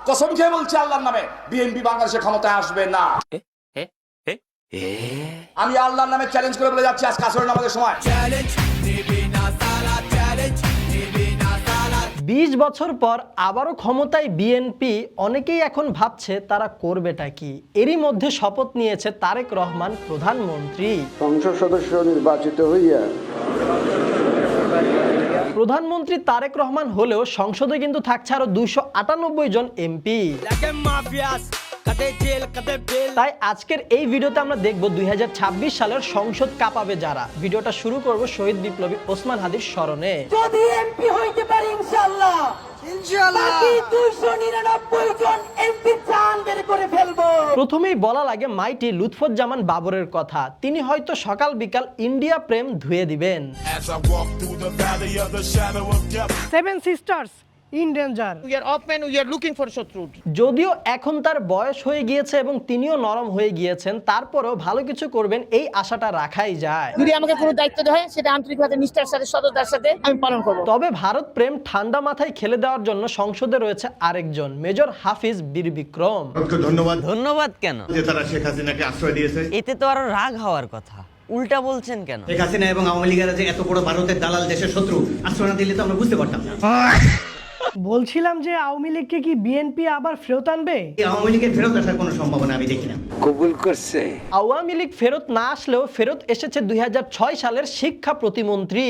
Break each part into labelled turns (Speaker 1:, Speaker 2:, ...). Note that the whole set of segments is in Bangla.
Speaker 1: কসম খেয়ে বলছি আল্লাহর নামে, বিএনপি বাংলাদেশে ক্ষমতায় আসবে না। আমি আল্লাহর নামে চ্যালেঞ্জ করে বলে যাচ্ছি, আজ কাসরের নামাজের সময়।
Speaker 2: 20 বছর পর আবারও ক্ষমতায় বিএনপি। অনেকেই এখন ভাবছে তারা করবেটা কি। এরই মধ্যে শপথ নিয়েছে তারেক রহমান প্রধানমন্ত্রী।
Speaker 3: সংসদ সদস্য নির্বাচিত হইয়া
Speaker 2: প্রধানমন্ত্রী তারেক রহমান হলেও সংসদে কিন্তু থাকছে আরো 298 জন এমপি। তাই আজকের এই ভিডিওতে আমরা দেখব 2026 সালের সংসদ কাঁপাবে যারা। ভিডিওটা শুরু করব শহীদ বিপ্লবী ওসমান হাদির স্মরণে।
Speaker 4: যদি এমপি হইতে পারি ইনশাআল্লাহ, বাকি 299 জন এমপি চান বের করে ফেলবো।
Speaker 2: প্রথমেই বলা লাগে মাইটি লুৎফুজ্জামান বাবরের কথা। তিনি হয়তো সকাল বিকাল ইন্ডিয়া প্রেম ধুয়ে দিবেন।
Speaker 5: Seven sisters in danger. We are open, we are looking for শত্রু।
Speaker 2: যদিও এখন তার বয়স হয়ে গিয়েছে এবং তিনিও নরম হয়ে গিয়েছেন, তারপরেও ভালো কিছু করবেন এই আশাটা রাখাই যায়।
Speaker 5: যদি আমাকে কোনো দায়িত্ব দেওয়া হয় সেটা আন্তরিকভাবে নিষ্ঠার সাথে সততার সাথে আমি পালন করব।
Speaker 2: তবে ভারত প্রেম ঠান্ডা মাথায় খেলে দেওয়ার জন্য সংসদে রয়েছে আরেকজন, মেজর হাফিজ বীর বিক্রম।
Speaker 6: ধন্যবাদ কেন?
Speaker 7: যে তারা শেখ হাসিনাকে আশ্রয় দিয়েছে।
Speaker 6: এতে তো আরো রাগ হওয়ার কথা, উল্টা বলছেন কেন?
Speaker 8: শেখ হাসিনা এবং আওয়ামী লীগের যে এত বড় ভারতের দালাল দেশের শত্রু, আশ্রয় না দিলে তো আমরা বুঝতে পারতাম না।
Speaker 5: বলছিলাম যে আওয়ামী লীগকে কি বিএনপি আবার ফেরত আনবে?
Speaker 8: এই আওয়ামী লীগের ফেরত আসার কোনো সম্ভাবনা আমি দেখি না।
Speaker 3: কবুল করছে।
Speaker 2: আওয়ামী লীগ ফেরত না আসলেও ফেরত এসেছে 2006 সালের শিক্ষা প্রতিমন্ত্রী।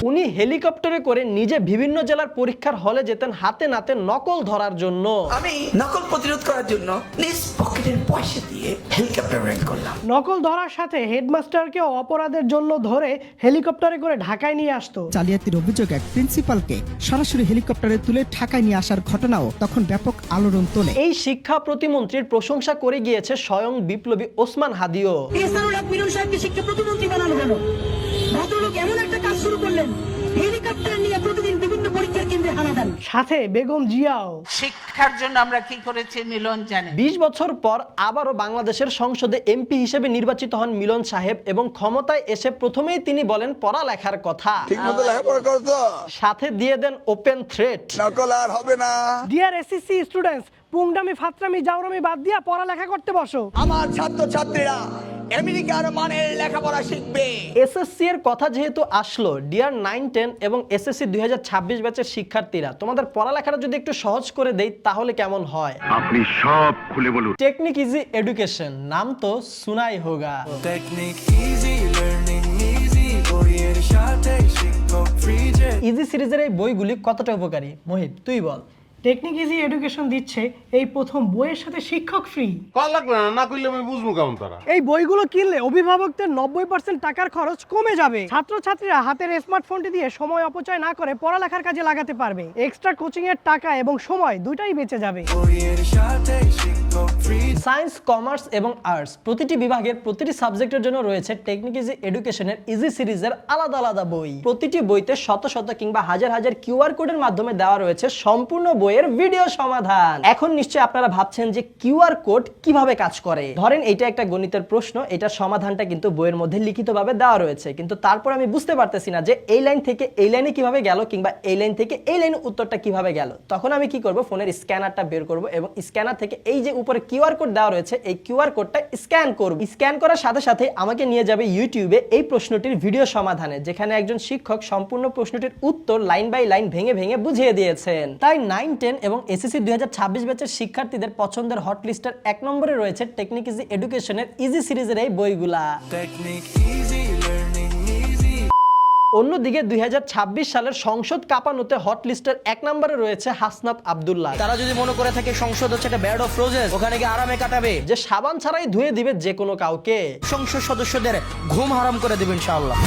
Speaker 2: উনি হেলিকপ্টারে করে নিজে বিভিন্ন জেলার পরীক্ষার হলে যেতেন হাতে নাতে নকল ধরার জন্য।
Speaker 4: আমি নকল প্রতিরোধ করার জন্য নিজ পকেটের পয়সা দিয়ে হেলিকপ্টার রেন্ট করলাম।
Speaker 5: নকল ধরার সাথে হেডমাস্টারকে অপরাধের জন্য ধরে হেলিকপ্টারে করে ঢাকায় নিয়ে আসতো।
Speaker 9: জালিয়াতির অভিযোগ এক প্রিন্সিপালকে সরাসরি হেলিকপ্টারে তুলে ঢাকায় নিয়ে আসার ঘটনাও তখন ব্যাপক আলোড়ন তোলে।
Speaker 2: এই শিক্ষা প্রতিমন্ত্রীর প্রশংসা করে গিয়েছে স্বয়ং বিপ্লবী ওসমান হাদিও।
Speaker 4: মিলন সাহেবকে শিক্ষা প্রতিমন্ত্রী বানানো গেল। ভদ্রলোক এমন একটা কাজ শুরু করলেন, হেলিকপ্টার নিয়ে প্রতিদিন বিভিন্ন পরীক্ষার কেন্দ্রে হানা দেন।
Speaker 5: সাথে বেগম জিয়াও।
Speaker 10: শিক্ষার জন্য আমরা কি করেছি মিলন জানেন।
Speaker 2: 20 বছর পর আবারও বাংলাদেশের সংসদে এমপি হিসেবে নির্বাচিত হন মিলন সাহেব এবং ক্ষমতায় এসে প্রথমেই তিনি বলেন পড়ালেখার কথা।
Speaker 3: ঠিকমতো লেখাপড়া করতো,
Speaker 2: সাথে দিয়ে দেন ওপেন থ্রেট।
Speaker 3: নকল আর হবে না।
Speaker 5: ডিয়ার এসএসসি স্টুডেন্টস, পুংডামি ফাত্রামি জাউরামি বাদ দিয়া পড়ালেখা করতে বসো।
Speaker 4: আমার ছাত্রছাত্রীরা আমেরিকার মানের লেখাপড়া শিখবে।
Speaker 2: এসএসসি এর কথা যেহেতু আসলো, ডিয়ার 9, 10 এবং এসএসসি 2026 ব্যাচের শিক্ষার্থীরা, তোমাদের পড়ালেখাটা যদি একটু সহজ করে দেই তাহলে কেমন হয়?
Speaker 7: আপনি সব খুলে বলুন।
Speaker 2: টেকনিক ইজি এডুকেশন, নাম তো সুনাই হোগা। ইজি সিরিজের এই বইগুলি কতটা উপকারী মোহিত তুই বল।
Speaker 5: টেকনিক ইজি এডুকেশন দিচ্ছে এই প্রথম বইয়ের সাথে শিক্ষক ফ্রি। এই বইগুলো কিনলে অভিভাবকদের 90% টাকার খরচ কমে যাবে। ছাত্রছাত্রীরা হাতের স্মার্টফোনটি দিয়ে সময় অপচয় না করে পড়ালেখার কাজে লাগাতে পারবে। এক্সট্রা কোচিং এর টাকা এবং সময় দুটাই বেঁচে যাবে।
Speaker 2: সায়েন্স, কমার্স এবং আর্টস প্রতিটি বিভাগের প্রতিটি সাবজেক্টের জন্য রয়েছে টেকনিক ইজি এডুকেশনের ইজি সিরিজের আলাদা আলাদা বই। প্রতিটি বইতে শত শত কিংবা হাজার হাজার কিউআর কোডের মাধ্যমে দেওয়া রয়েছে সম্পূর্ণ বইয়ের ভিডিও সমাধান। এখন নিশ্চয়ই আপনারা ভাবছেন যে কিউআর কোড কিভাবে কাজ করে। ধরেন এটা একটা গণিতের প্রশ্ন, এটার সমাধানটা কিন্তু বইয়ের মধ্যে লিখিতভাবে দেওয়া রয়েছে, কিন্তু তারপর আমি বুঝতে পারতেছি না যে এই লাইন থেকে এই লাইনে কিভাবে গেল কিংবা এই লাইন থেকে এই লাইনে উত্তরটা কিভাবে গেল। তখন আমি কি করব, ফোনের স্ক্যানারটা বের করব এবং স্ক্যানার থেকে এই যে উপরে কিউআর কোড দেওয়া রয়েছে এই কিউআর কোডটা স্ক্যান করব। স্ক্যান করার সাথে সাথে আমাকে নিয়ে যাবে ইউটিউবে এই প্রশ্নটির ভিডিও সমাধানে, যেখানে একজন শিক্ষক সম্পূর্ণ প্রশ্নটির উত্তর লাইন বাই লাইন ভেঙে ভেঙে বুঝিয়ে দিয়েছেন। তাই 9, 10 এবং এসএসসি 2026 ব্যাচের শিক্ষার্থীদের পছন্দের হট লিস্টের 1 নম্বরে রয়েছে টেকনিক ইজি এডুকেশনের ইজি সিরিজের এই বইগুলা। অন্যদিকে 2026 সালের সংসদ কাঁপানোতে হট লিস্টের 1 নম্বরে রয়েছে হাসনাত আব্দুল্লাহ।
Speaker 6: তারা যদি মনে করে থাকে সংসদ হচ্ছে একটা ব্যাড অফ রোজেস, ওখানে গিয়ে আরামে কাটাবে,
Speaker 2: যে সাবান ছাড়াই ধুয়ে দিবে যে কোনো কাউকে,
Speaker 6: সংসদ সদস্যদের ঘুম হারাম করে দিবেন ইনশাআল্লাহ।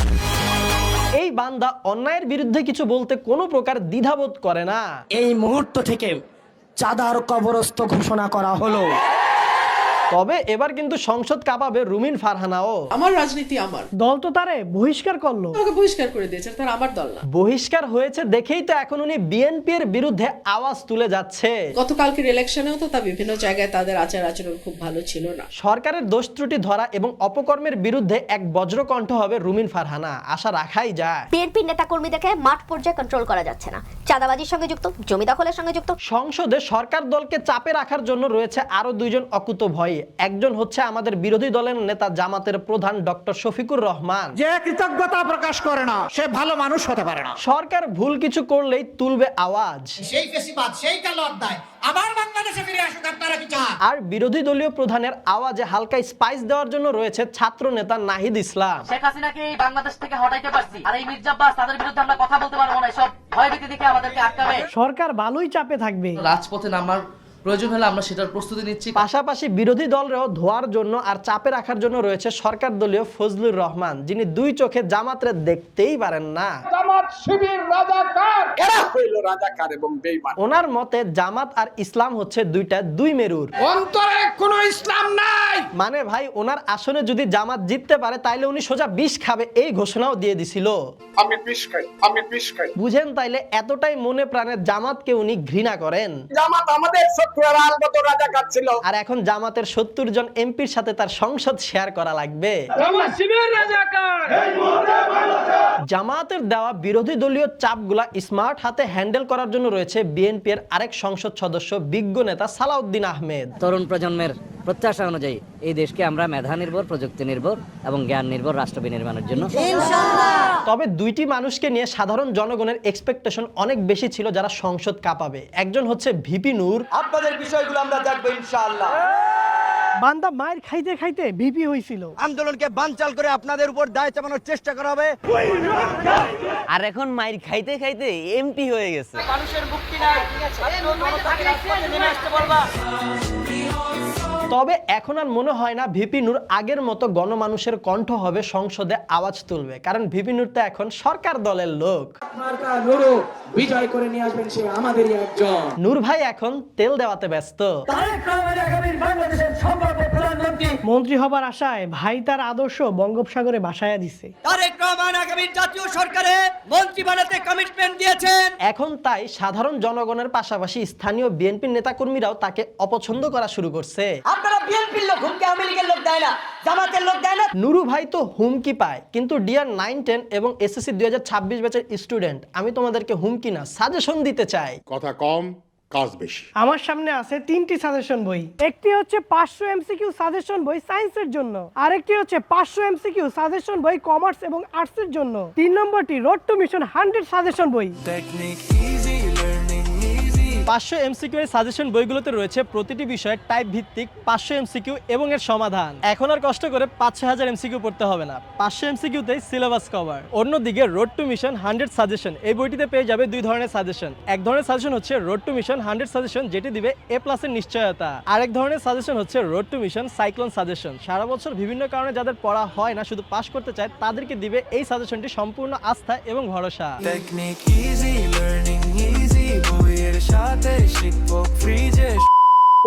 Speaker 2: এই বান্দা অন্যায়ের বিরুদ্ধে কিছু বলতে কোনো প্রকার দ্বিধাবোধ করে না।
Speaker 4: এই মুহূর্ত থেকে চাঁদার কবরস্থ ঘোষণা করা হলো।
Speaker 2: তবে এবার কিন্তু সংসদ কাঁপাবে রুমিন ফারহানাও।
Speaker 10: আমার রাজনীতি আমার
Speaker 5: দল তো তারে বহিষ্কার করলো।
Speaker 10: আমাকে বহিষ্কার করে দিয়েছে, তার আমার দল না।
Speaker 2: বহিষ্কার হয়েছে দেখেই তো এখন উনি বিএনপির বিরুদ্ধে আওয়াজ তুলে যাচ্ছে।
Speaker 10: গতকালকের ইলেকশনেও তো তা বিভিন্ন জায়গায় তাদের আচার আচরণ খুব ভালো ছিল না।
Speaker 2: সরকারের দোষ ত্রুটি ধরা এবং অপকর্মের বিরুদ্ধে এক বজ্রকণ্ঠ হবে রুমিন ফারহানা, আশা রাখাই যায়।
Speaker 11: বিএনপি নেতাকর্মীদেরকে মাঠ পর্যায়ে কন্ট্রোল করা যাচ্ছে না। চাঁদাবাজির সঙ্গে যুক্ত, জমি দখলের সঙ্গে যুক্ত।
Speaker 2: সংসদে সরকার দলকে চাপে রাখার জন্য রয়েছে আরো দুইজন অকুত ভয়ী। একজন হচ্ছে আমাদের বিরোধী দলের নেতা জামাতের প্রধান ডক্টর শফিকুর রহমান,
Speaker 8: যে কৃতজ্ঞতা প্রকাশ করে না সে ভালো মানুষ হতে পারে না।
Speaker 2: সরকার ভুল কিছু করলেই তুলবে আওয়াজ।
Speaker 8: সেই ফেসিবাদ, সেই কালো অধ্যায় আবার বাংলাদেশে ফিরে আসুক, আপনারা কি চান?
Speaker 2: আর বিরোধী দলীয় প্রধানের আওয়াজে হালকা স্পাইস দেওয়ার জন্য রয়েছে ছাত্র নেতা নাহিদ ইসলাম।
Speaker 6: শেখ হাসিনাকে বাংলাদেশ থেকে হটাইতে পারছি, আর এই মির্জা আব্বাস তাদের বিরুদ্ধে আমরা কথা বলতে পারবো না, সব ভয়ভীতি দেখে আমাদেরকে আটকাবে।
Speaker 5: সরকার ভালোই চাপে থাকবে।
Speaker 6: রাজপথে নামার প্রয়োজন হলে আমরা সেটার প্রস্তুতি নিচ্ছি।
Speaker 2: পাশাপাশি বিরোধী দলরেও ধোয়ার জন্য আর চাপে রাখার জন্য রয়েছে সরকার দলীয় ফজলুর রহমান, যিনি দুই চোখে জামাতরে দেখতেই পারেন না।
Speaker 1: জামাত শিবির রাজাকার, এরা হইল রাজাকার এবং বেঈমান।
Speaker 2: ওনার মতে জামাত আর ইসলাম হচ্ছে দুই মেরুর,
Speaker 1: অন্তরে কোনো ইসলাম নাই।
Speaker 2: মানে ভাই ওনার আসনে যদি জামাত জিততে পারে তাইলে উনি সোজা বিষ খাবে, এই ঘোষণাও দিয়ে দিছিল।
Speaker 1: আমি বিষ খাই, আমি বিষ খাই।
Speaker 2: বুঝেন তাইলে এতটাই মনে প্রাণে জামাতকে উনি ঘৃণা করেন।
Speaker 1: জামাত আমাদের শত্রুরা আলবত রাজাকার ছিল,
Speaker 2: আর এখন জামাতের 70 জন এমপির সাথে তার সংসদ শেয়ার করা লাগবে। জামাতের দেওয়া বিরোধী দলীয় চাপগুলা স্মার্ট হাতে হ্যান্ডেল করার জন্য রয়েছে বিএনপি এর আরেক সংসদ সদস্য বিজ্ঞ নেতা সালাউদ্দিন আহমেদ।
Speaker 6: তরুণ প্রজন্মের প্রত্যাশা অনুযায়ী এই দেশকে আমরা মেধা নির্ভর, প্রযুক্তি নির্ভর এবং জ্ঞান নির্ভর রাষ্ট্র বিনির্মাণের জন্য।
Speaker 2: তবে দুইটি মানুষকে নিয়ে সাধারণ জনগণের এক্সপেকটেশন অনেক বেশি ছিল যারা সংসদ কাঁপাবে। একজন হচ্ছে ভিপি নূর।
Speaker 8: আপনাদের বিষয়গুলো আমরা দেখবো ইনশাআল্লাহ।
Speaker 5: বান্দা মায়ের খাইতে খাইতে ভিপি হয়েছিল।
Speaker 8: আন্দোলনকে বানচাল করে আপনাদের উপর দায় চাপানোর চেষ্টা করা হবে,
Speaker 6: আর এখন মাইর খাইতে খাইতে এমপি হয়ে গেছে। মানুষের মুক্তি নাই,
Speaker 2: তবে এখন আর মনে হয় না ভিপি নূর আগের মতো গণমানুষের কণ্ঠ হবে, সংসদে আওয়াজ তুলবে, কারণ ভিপি নূর তো এখন সরকার দলের লোক।
Speaker 4: বিজয় করে নিয়ে আসবেন সে আমাদেরই একজন।
Speaker 2: নূর ভাই এখন তেল দেওয়াতে ব্যস্ত।
Speaker 5: মন্ত্রী হবার আশায় ভাই তার আদর্শ বঙ্গোপসাগরে ভাসায়া দিছে।
Speaker 8: তারেক রহমান আগামী জাতীয় সরকারে মন্ত্রী বানাতে কমিটমেন্ট দিয়েছেন।
Speaker 2: এখন তাই সাধারণ জনগণের পাশাপাশি স্থানীয় বিএনপি নেতাকর্মীরাও তাকে অপছন্দ করা শুরু করছে।
Speaker 8: আপনারা বিএনপির লোক, হুমকি আওয়ামী লীগের লোক দেয় না, জামাতের লোক দেয় না।
Speaker 2: নুরু ভাই তো হুমকি পায়, কিন্তু ডিয়ার 9, 10 এবং এসএসসি 2026 ব্যাচের স্টুডেন্ট, আমি তোমাদেরকে হুমকি না সাজেশন দিতে চাই।
Speaker 7: কথা কম কাজ বেশি।
Speaker 5: আমার সামনে আছে 3টি সাজেশন বই। একটি হচ্ছে 500 এমসিকিউ সাজেশন বই সায়েন্সের জন্য, আরেকটি হচ্ছে 500 এমসিকিউ সাজেশন বই কমার্স এবং আর্টসের জন্য, 3 নম্বরটি রোড টু মিশন 100 সাজেশন বই।
Speaker 2: 500 এমসিকিউ এর সাজেশন বইগুলোতে রয়েছে প্রতিটি বিষয়ে টাইপ ভিত্তিক 500 এমসিকিউ এবং এর সমাধান। এখন আর কষ্ট করে 5-6000 এমসিকিউ পড়তে হবে না, 500 এমসিকিউতেই সিলেবাস কভার। অন্যদিকে রোড টু মিশন 100 সাজেশন, এই বইটিতে পেয়ে যাবে দুই ধরনের সাজেশন। এক ধরনের সাজেশন হচ্ছে রোড টু মিশন 100 সাজেশন, যেটি দিবে A+ এর নিশ্চয়তা। আরেক ধরনের সাজেশন হচ্ছে road to mission cyclone suggestion. সারা বছর বিভিন্ন কারণে যাদের পড়া হয় না, শুধু পাস করতে চায়, তাদেরকে দিবে এই সাজেশনটি সম্পূর্ণ আস্থা এবং ভরসা।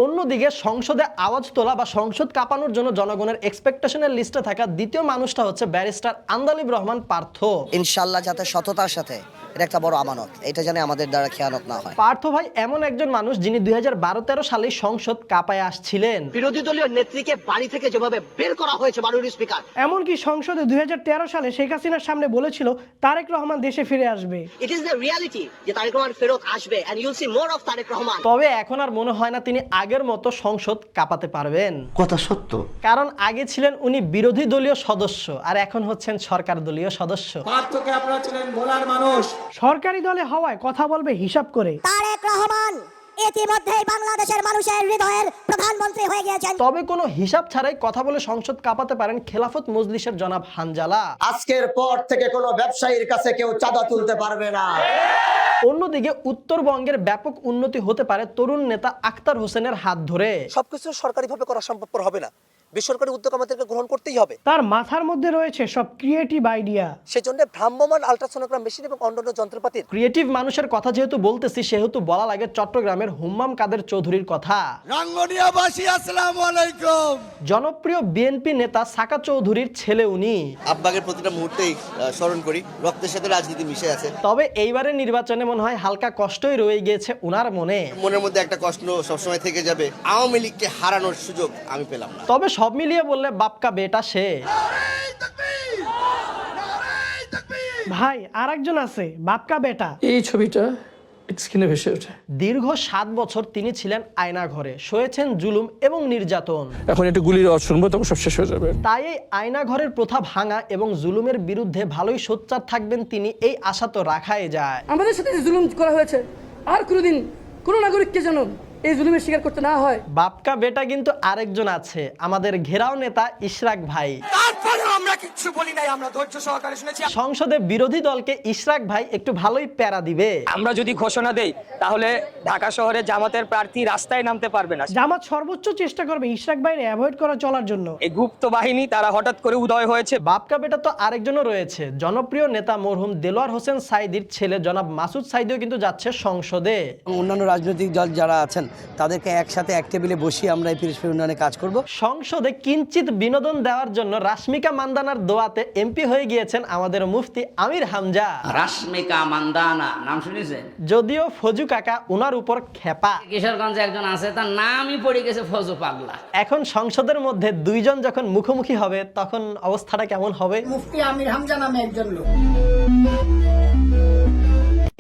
Speaker 2: অন্যদিকে সংসদে আওয়াজ তোলা বা সংসদ কাঁপানোর জন্য জনগণের এক্সপেকটেশনের লিস্টে থাকা দ্বিতীয় মানুষটা হচ্ছে ব্যারিস্টার আন্দালিব রহমান পার্থ।
Speaker 6: ইনশাআল্লাহ যাতে সততার সাথে, এটা একটা বড় আমানত, এটা জানে আমাদের দ্বারা খেয়ানত না হয়।
Speaker 2: পার্থ ভাই এমন একজন মানুষ যিনি 2012-13 সালে সংসদ কাঁপায় আসছিলেন।
Speaker 8: বিরোধী দলীয় নেত্রীকে বাড়ি থেকে যেভাবে বের করা হয়েছে মাননীয় স্পিকার,
Speaker 5: এমনকি সংসদে 2013 সালে শেখ হাসিনার সামনে বলেছিল তারেক রহমান দেশে ফিরে আসবে।
Speaker 8: ইট ইজ দ্য রিয়ালিটি যে তারেক রহমান ফেরত আসবে, and you will see more of Tarek Rahman.
Speaker 2: তবে এখন আর মনে হয় না তিনি আগের মতো সংসদ কাঁপাতে পারবেন।
Speaker 8: কথা সত্য,
Speaker 2: কারণ আগে ছিলেন উনি বিরোধী দলীয় সদস্য, আর এখন হচ্ছেন সরকার দলীয় সদস্য।
Speaker 4: পার্থকে আপনারা ছিলেন ভোলার মানুষ।
Speaker 5: সরকারি দলে হওয়ায় কথা বলবে হিসাব করে।
Speaker 11: তারেক রহমান ইতিমধ্যেই বাংলাদেশের মানুষের হৃদয়ের প্রধানমন্ত্রী হয়ে গিয়েছেন।
Speaker 2: তবে কোনো হিসাব ছাড়াই কথা বলে সংসদ কাঁপাতে পারেন খেলাফত মজলিসের জনাব হানজালা।
Speaker 8: আজকের পর থেকে কোনো ব্যবসায়ীর কাছে কেউ চাঁদা তুলতে পারবে না।
Speaker 2: অন্যদিকে উত্তরবঙ্গের ব্যাপক উন্নতি হতে পারে তরুণ নেতা আখতার হোসেনের হাত ধরে।
Speaker 8: সবকিছু সরকারিভাবে করা সম্ভবপর হবে না, বেসরকারি উদ্যোগ আমাদেরকে গ্রহণ করতেই হবে।
Speaker 5: তার মাথার মধ্যে রয়েছে সব ক্রিয়েটিভ আইডিয়া।
Speaker 8: সেজন্য ভ্রাম্যমাণ আল্ট্রাসোনোগ্রাম মেশিন এবং অন্যান্য যন্ত্রপাতির।
Speaker 2: ক্রিয়েটিভ মানুষের কথা যেহেতু বলতেছি, সেহেতু বলা লাগে চট্টগ্রামের হুম্মাম কাদের চৌধুরীর কথা।
Speaker 3: রাঙ্গনিয়াবাসী আসসালামু আলাইকুম।
Speaker 2: জনপ্রিয় বিএনপি নেতা সাকা চৌধুরীর ছেলে উনি।
Speaker 8: আব্বাকে প্রতিটা মুহূর্তেই স্মরণ করি, রক্তের সাথে রাজনীতি মিশে আছে।
Speaker 2: তবে এইবারের নির্বাচনে মনে হয় হালকা কষ্টই রয়ে গিয়েছে উনার মনে।
Speaker 8: মনের মধ্যে একটা কষ্ট সবসময় থেকে যাবে, আওয়ামী লীগকে হারানোর সুযোগ আমি পেলাম না।
Speaker 2: তবে সব মিলিয়ে বললে বাপকা বেটা সে।
Speaker 5: ভাই আরেকজন আছে বাপকা বেটা।
Speaker 4: এই ছবিটা
Speaker 2: স্ক্রিনে ভেসে ওঠে। দীর্ঘ 7 বছর তিনি ছিলেন আয়না ঘরে, সয়েছেন জুলুম এবং নির্যাতন।
Speaker 12: এখন একটু গুলির আওয়াজ শুনবো, তখন সব শেষ হয়ে যাবে।
Speaker 2: তাই এই আয়না ঘরের প্রথা ভাঙা এবং জুলুমের বিরুদ্ধে ভালোই সোচ্চার থাকবেন তিনি, এই আশা তো রাখাই যায়।
Speaker 4: আমাদের সাথে জুলুম করা হয়েছে, আর কোনোদিন কোনো নাগরিককে যেন এই জুলুমের শিকার করতে না হয়।
Speaker 2: বাপকা বেটা কিন্তু আরেকজন আছে, আমাদের ঘেরাও নেতা ইশরাক ভাই।
Speaker 3: আমরা কিচ্ছু বলি নাই, আমরা ধৈর্য সহকারে শুনেছি।
Speaker 2: সংসদে বিরোধী দলকে ইশরাক ভাই একটু ভালোই প্যারা দিবে।
Speaker 6: আমরা যদি ঘোষণা দেই তাহলে ঢাকা শহরে জামাতের প্রার্থী রাস্তায় নামতে পারবে না।
Speaker 5: জামাত সর্বোচ্চ চেষ্টা করবে ইশরাক ভাইরে অ্যাভয়েড করা চলার জন্য।
Speaker 6: এই গুপ্ত বাহিনী তারা হঠাৎ করে উদয় হয়েছে।
Speaker 2: বাপকা বেটা তো আরেকজনও রয়েছে, জনপ্রিয় নেতা মরহুম দেলোয়ার হোসেন সাইদির ছেলে জনাব মাসুদ সাইদিও কিন্তু যাচ্ছে সংসদে।
Speaker 3: অন্যান্য রাজনৈতিক দল যারা আছেন তাদেরকে একসাথে এক টেবিলে বসিয়ে আমরা এই পিরিশপুর উন্নয়নে কাজ করব।
Speaker 2: সংসদে কিঞ্চিত বিনোদন দেওয়ার জন্য রাশমিকা মান্দানার দোয়াতে এমপি হয়ে গিয়েছেন আমাদের মুফতি আমির হামজা।
Speaker 6: রাশমিকা মান্দানা নাম শুনেছেন?
Speaker 2: যদিও ফজু কাকা উনার উপর খেপা।
Speaker 6: কিশোরগঞ্জে একজন আছে, তার নামই পড়ে গেছে ফজু পাগলা।
Speaker 2: এখন সংসদের মধ্যে দুইজন যখন মুখোমুখি হবে তখন অবস্থাটা কেমন হবে?
Speaker 4: মুফতি আমির হামজা নামে একজন লোক।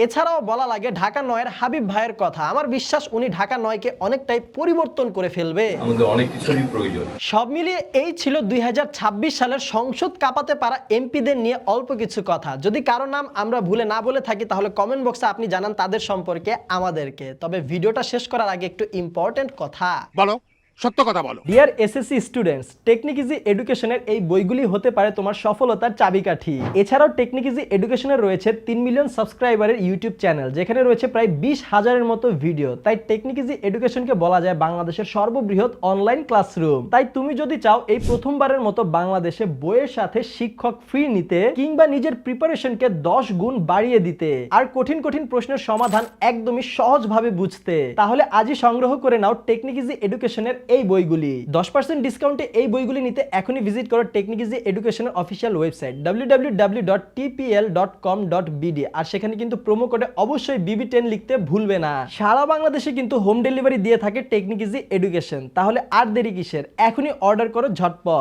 Speaker 2: এছাড়াও বলা লাগে ঢাকা 9-এর হাবিব ভাইয়ের কথা। আমার বিশ্বাস উনি ঢাকা 9-কে অনেকটাই পরিবর্তন করে ফেলবে।
Speaker 12: আমাদের অনেক কিছুরই প্রয়োজন।
Speaker 2: সব মিলিয়ে এই ছিল 2026 সালের সংসদ কাঁপাতে পারা এমপিদের নিয়ে অল্প কিছু কথা। যদি কারো নাম আমরা ভুলে না বলে থাকি তাহলে কমেন্ট বক্সে আপনি জানান তাদের সম্পর্কে আমাদেরকে। তবে ভিডিওটা শেষ করার আগে একটু ইম্পর্টেন্ট কথা
Speaker 7: বলো, সত্য কথা বলো।
Speaker 2: Dear SSC students, technique easy এডুকেশনের এই বইগুলি হতে পারে তোমার সফলতার চাবিকাঠি। এছাড়াও টেকনিক ইজি এডুকেশনের রয়েছে 3 মিলিয়ন সাবস্ক্রাইবারের ইউটিউব চ্যানেল, যেখানে রয়েছে প্রায় 20,000-এর মতো ভিডিও। তাই টেকনিক ইজি এডুকেশনকে বলা যায় বাংলাদেশের সর্ববৃহৎ অনলাইন ক্লাসরুম। তাই তুমি যদি চাও এই প্রথমবারের মতো বাংলাদেশে বইয়ের সাথে শিক্ষক ফ্রি নিতে কিংবা নিজের প্রিপারেশনকে 10 গুণ বাড়িয়ে দিতে আর কঠিন কঠিন প্রশ্নের সমাধান একদমই সহজভাবে বুঝতে, তাহলে আজই সংগ্রহ করে নাও টেকনিক ইজি এডুকেশনের এই বইগুলি। 10% ডিসকাউন্টে এই বইগুলি নিতে এখনই ভিজিট করো টেকনিক ইজি এডুকেশনের অফিসিয়াল ওয়েবসাইট www.tpl.com.bd আর সেখানে কিন্তু প্রোমো কোডে অবশ্যই BB10 লিখতে ভুলবে না। সারা বাংলাদেশে কিন্তু হোম ডেলিভারি দিয়ে থাকে টেকনিক ইজি এডুকেশন। তাহলে আর দেরি কিসের, এখনই অর্ডার করো ঝটপট।